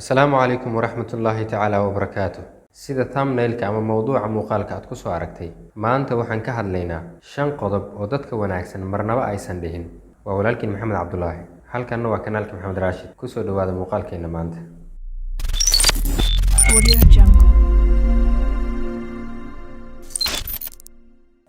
Asalaamu calaykum waraxmatullaahi tacaala wabarakaatuh. Sida thumbnail-ka ama mowduuca muuqaalka aad ku soo aragtay, maanta waxaan ka hadlaynaa 5 qodob oo dadka wanaagsan marnaba aysan dhihin. Waa walaalkiin Maxamed Cabdulaahi. Halkanna waa kanaalka Maxamed Raashid. Ku soo dhawaada muuqaalkeena maanta.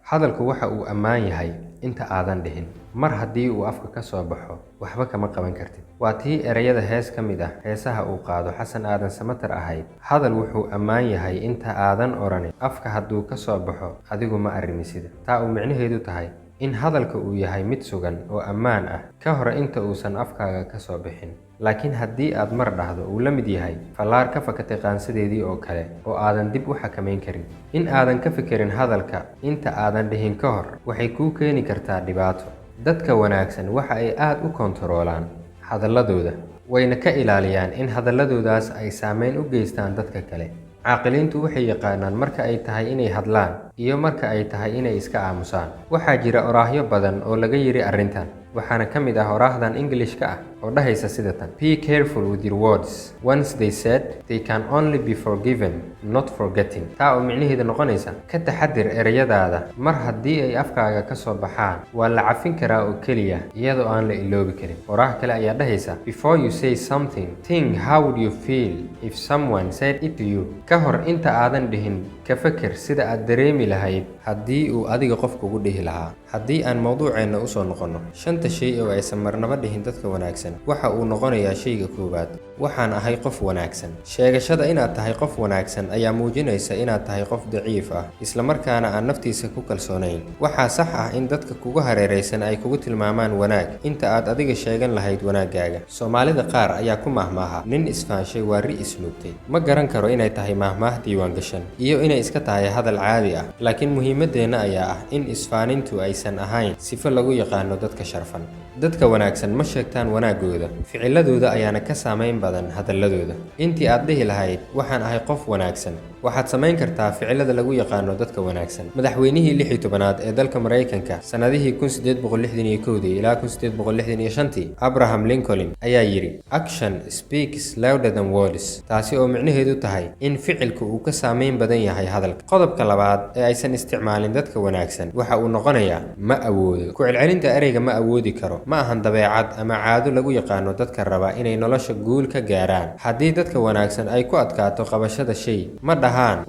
Hadalku waxa uu ammaan yahay inta aadan dhihin. Mar haddii uu afka ka soo baxo, waxba kama qaban kartid. Waa tii erayada hees ka mid ah heesaha uu qaado Xasan Aadan Samatar ahayd. Hadal wuxuu ammaan yahay inta aadan oranin. Afka hadduu ka soo baxo, adigu ma arrimisida. Taa uu micnaheedu tahay in hadalka uu yahay mid sugan oo ammaan ah ka hor inta uusan afkaaga ka soo bixin. Laakiin haddii aad mar dhahdo uu la mid yahay fallaar ka fakatay qaansadeedii oo kale oo aadan dib u xakamayn karin. In aadan ka fikirin hadalka inta aadan dhihin ka hor waxay kuu keeni kartaa dhibaato. Dadka wanaagsan waxa ay aad u koontaroolaan hadalladooda, wayna ka ilaaliyaan in hadalladoodaas ay saameyn u geystaan dadka kale. Caaqiliintu waxay yaqaanaan marka ay tahay inay hadlaan iyo marka ay tahay inay iska aamusaan. Waxaa jira oraahyo badan oo laga yiri arrintan, waxaana ka mid ah oraahdan English-ka ah oo dhahaysa sida tan: Be careful with your words. Once they said, they can only be forgiven, not forgetting. Taa oo micnaheedu noqonaysa ka taxadir erayadaada. Mar haddii ay afkaaga ka soo baxaan, waa la cafin karaa oo keliya iyadoo aan la iloobi karin. Oraah kale ayaa dhahaysa: Before you say something, think how would you feel if someone said it to you. Ka hor inta aadan dhihin, ka fakir sida aad dareemi lahayd haddii uu adiga qof kugu dhihi lahaa. Haddii aan mowduuceena u soo noqono, 5 shay oo aysan marnaba dhihin dadka wanaagsan, waxa uu noqonayaa shayga koowaad: waxaan ahay qof wanaagsan. Sheegashada inaad tahay qof wanaagsan ayaa muujinaysa inaad tahay qof daciif ah, isla markaana aan naftiisa ku kalsoonayn. Waxaa sax ah in dadka kugu hareeraysan ay kugu tilmaamaan wanaag inta aad adiga sheegan lahayd wanaaggaaga. Soomaalida qaar ayaa ku mahmaaha: nin isfaanshay waa ri isnuugtay. Ma garan karo inay tahay mahmaah diiwaan gashan iyo inay iska tahay hadal caadi ah, laakiin muhiimadeenna ayaa ah in isfaanintu aysan ahayn sifo lagu yaqaano dadka sharfan. Dadka wanaagsan ma sheegtaan wanaaggooda, ficiladooda ayaana ka saameyn badan hadalladooda. Intii aad dhihi lahayd waxaan ahay qof wanaagsan, waxaad samayn kartaa ficilada lagu yaqaano dadka wanaagsan. Madaxweynihii 16aad ee dalka Mareykanka sanadihii 1861 ilaa 1865 Abraham Lincoln ayaa yiri: Action speaks louder than words. Taasi oo micnaheedu tahay in ficilku uu ka saameyn badan yahay hadalka. Qodobka labaad ee aysan isticmaalin dadka wanaagsan waxa uu noqonayaa ma awoodo. Ku celcelinta ereyga ma awoodi karo ma ahan dabeecad ama caado lagu yaqaano dadka raba inay nolosha guul ka gaaraan. Haddii dadka wanaagsan ay ku adkaato qabashada shay, ma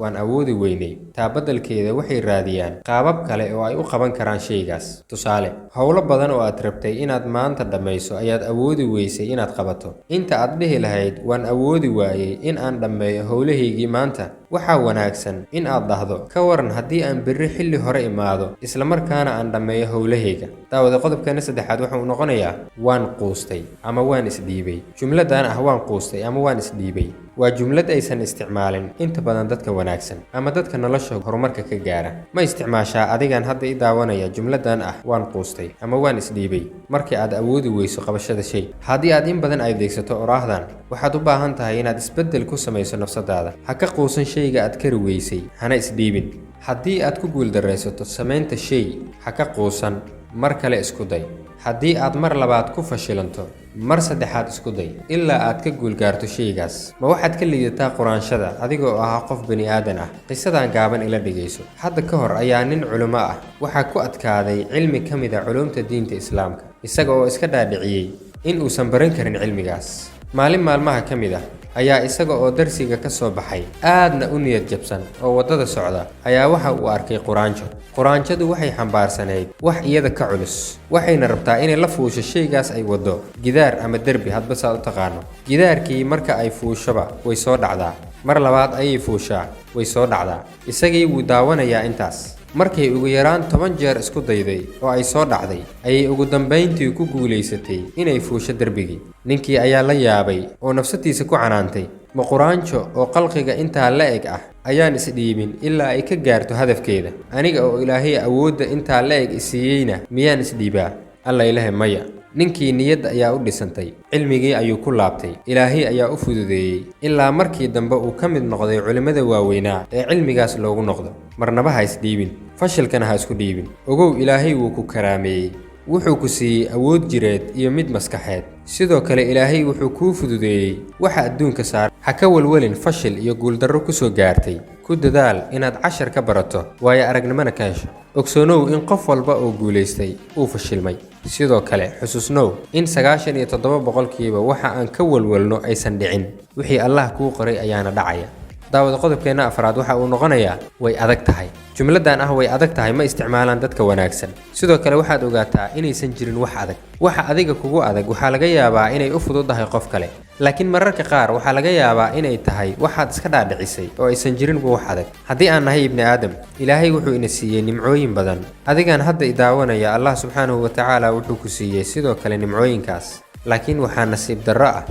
waan awoodi weynay. Taa beddelkeeda waxay raadiyaan qaabab kale oo ay u qaban karaan shaygaas. Tusaale, howlo badan oo aad rabtay inaad maanta dhammayso ayaad awoodi weysay inaad qabato. Inta aad dhihi lahayd waan awoodi waayay in aan dhammeeyo howlahaygii maanta, waxaa wanaagsan in aad dhahdo: ka waran haddii aan berri xilli hore imaado isla markaana aan dhammeeyo howlahayga. Daawada qodobkeena saddexaad waxa uu noqonayaa waan quustay ama waan isdhiibay. Jumladan ah waan quustay ama waan isdhiibay waa jumlad aysan isticmaalin inta badan dadka wanaagsan ama dadka nolosha horumarka ka gaara. Ma isticmaashaa adigan hadda i daawanaya jumladan ah waan quustay ama waan isdhiibay markii aad awoodi weyso qabashada shay? Haddii aad in badan adeegsato oraahdan, waxaad u baahan tahay inaad isbeddel ku samayso nafsadaada. Ha ka quusan shayga aad kari weysay, hana isdhiibin. Haddii aad ku guuldarraysato samaynta shay, ha ka quusan, mar kale isku day. Haddii aad mar labaad ku fashilanto, mar saddexaad isku day ilaa aad ka guulgaarto shaygaas. Ma waxaad ka liidataa quraanshada adigoo ah qof bani aadan ah? Qisadan gaaban ila dhegayso. Hadda ka hor ayaa nin culimo ah waxaa ku adkaaday cilmi ka mid ah culumta diinta Islaamka, isaga oo iska dhaadhiciyey in uusan baran karin cilmigaas. Maalin maalmaha ka mid ah ayaa isaga oo darsiga ka soo baxay aadna u niyad jabsan oo waddada socda ayaa waxa uu arkay quraanjo. Quraanjadu waxay xambaarsanayd wax iyada ka culus, waxayna rabtaa inay la fuusho shaygaas ay waddo, gidaar ama derbi hadba saa u taqaano. Gidaarkii marka ay fuushoba way soo dhacdaa, mar labaad ayay fuushaa way soo dhacdaa. Isagii wuu daawanayaa intaas. Markay ugu yaraan 10 jeer isku dayday oo ay soo dhacday, ayay ugu dambayntii ku guulaysatay inay fuusho derbigii. Ninkii ayaa la yaabay oo nafsadiisa ku canaantay: ma quraanjo oo qalqiga intaa la eg ah ayaan isdhiibin ilaa ay ka gaarto hadafkeeda? Aniga oo Ilaahay awoodda intaa la eg isiiyeyna miyaan isdhiibaa? Alla ilaahay maya. Ninkii niyad ayaa u dhisantay, cilmigii ayuu ku laabtay, Ilaahay ayaa u fududeeyey ilaa markii dambe uu ka mid noqday culimada waaweynaa ee cilmigaas loogu noqdo. Marnaba ha isdhiibin, fashilkana ha isku dhiibin. Ogow Ilaahay wuu ku karaameeyey. wuxuu ku siiyey awood jireed iyo mid maskaxeed. sidoo kale Ilaahay wuxuu kuu fududeeyey waxa adduunka saaran. ha ka walwalin fashil iyo guuldarro ku soo gaartay. ku dadaal inaad cashar ka barato waayo aragnimana ka hesho. ogsoonow in qof walba oo guulaystay uu fashilmay. sidoo kale xusuusnow in 97% waxa aan ka walwalno aysan dhicin. wixii Allah kuu qoray ayaana dhacaya. daawada qodobkeena afraad waxa uu noqonayaa way adag tahay. jumladan way adag tahay ma isticmaalaan dadka wanaagsan. sidoo kale waxaad ogaataa inaysan jirin wax adag. waxa adiga kugu adag waxa laga yaabaa inay u fududahay qof kale, laakiin mararka qaar waxa laga yaabaa inay tahay waxaad iska dhaadhicisay oo aysan jirin wax adag. haddii aan nahay ibni aadam, Ilaahay wuxuu ina siiyey nimcooyin badan. adigan hadda idaawanaya, Allah subxaanahu wa ta'ala wuxuu ku siiyey sidoo kale nimcooyinkaas, laakiin waxaa nasiib darro ah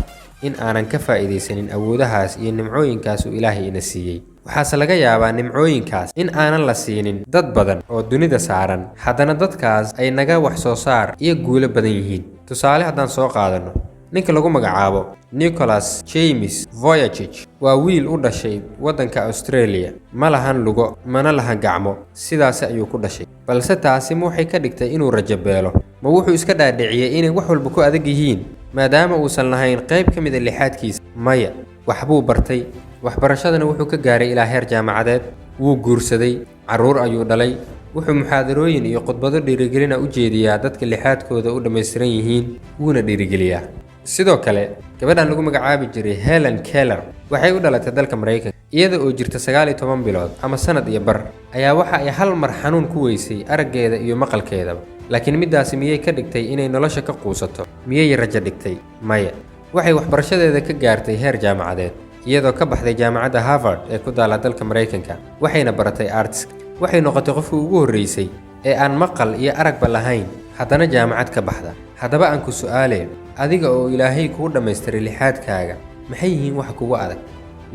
in aanan ka faa'iideysanin awoodahaas iyo nimcooyinkaas uu Ilaahay ina siiyey. waxaase laga yaabaa nimcooyinkaas in aanan la siinin dad badan oo dunida saaran, haddana dadkaas ay naga wax soo saar iyo guulo badan yihiin. tusaale haddaan soo qaadano, ninka lagu magacaabo Nicholas James Vujicic waa wiil u dhashay waddanka Australia. ma lahan lugo mana lahan gacmo, sidaas ayuu ku dhashay. balse taasi waxay ka dhigtay inuu rajo beelo. ma wuxuu iska dhaadhiciyey inay wax walba ku adag yihiin maadaama uusan lahayn qayb ka mid ah lixaadkiisa? maya, waxbuu bartay. waxbarashadana wuxuu ka gaaray ilaa heer jaamacadeed. wuu guursaday, carruur ayuu dhalay. wuxuu muxaadarooyin iyo khudbado dhiirigelina u jeediyaa dadka lixaadkooda u dhammaystiran yihiin, wuuna dhiirigeliyaa. sidoo kale gabadhan lagu magacaabi jiray Helen Keller waxay u dhalatay dalka Mareykanka. iyada oo jirta 19 bilood ama sanad iyo bar ayaa waxa ay hal mar xanuun ku weysay araggeeda iyo maqalkeedaba. laakiin midaasi miyay ka dhigtay inay nolosha ka quusato? miyay rajo dhigtay? maya. waxay waxbarashadeeda ka gaartay heer jaamacadeed iyadoo ka baxday jaamacadda Harvard ee ku taala dalka Mareykanka, waxayna baratay arts. waxay noqotay qofkii ugu horreysay ee aan maqal iyo aragba lahayn haddana jaamacad ka baxda. haddaba aan ku su'aaleen, adiga oo Ilaahay kugu dhammaystiray lixaadkaaga, maxay yihiin wax kugu adag?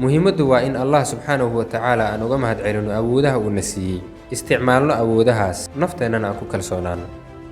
muhiimaddu waa in Allah subxaanahu wa ta'ala aan uga mahadcelino awoodaha uu na siiyey, isticmaalno awoodahaas, nafteennana aan ku kalsoonaano.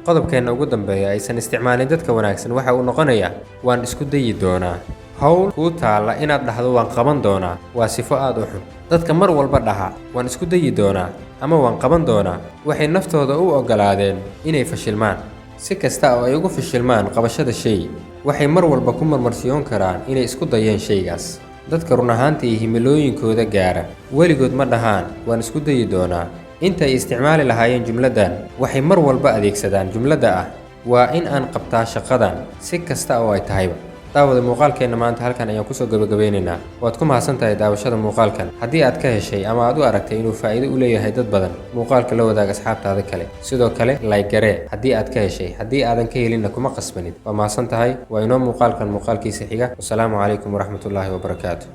qodobkeena ugu dambeeya aysan isticmaalin dadka wanaagsan waxa uu noqonayaa waan isku dayi doonaa. hawl kuu taalla inaad dhahdo waan qaban doonaa waa sifo aad u xun. dadka mar walba dhaha waan isku dayi doonaa ama waan qaban doonaa waxay naftooda u oggolaadeen inay fashilmaan. si kasta oo ay ugu fashilmaan qabashada shay, waxay mar walba ku marmarsiyoon karaan inay isku dayeen shaygaas. dadka run ahaantii himilooyinkooda gaara weligood ma dhahaan waan isku dayi doonaa. intay isticmaali lahaayeen jumladan, waxay mar walba adeegsadaan jumlada ah waa in aan qabtaa shaqadan si kasta oo ay tahayba. daawada muuqaalkeena maanta halkan ayaan kusoo gabagabeynaynaa. waad ku mahadsantahay daawashada muuqaalkan. haddii aad ka heshay ama aad u aragtay inuu faa'iido u leeyahay dad badan, muuqaalka la wadaag asxaabtaada kale. sidoo kale like garee haddii aad ka heshay. haddii aadan ka helinna kuma qasbanid. waa mahadsan tahay. waa inoo muuqaalkan muuqaalkiisa xiga. wasalaamu calaykum waraxmatullaahi wabarakaatu.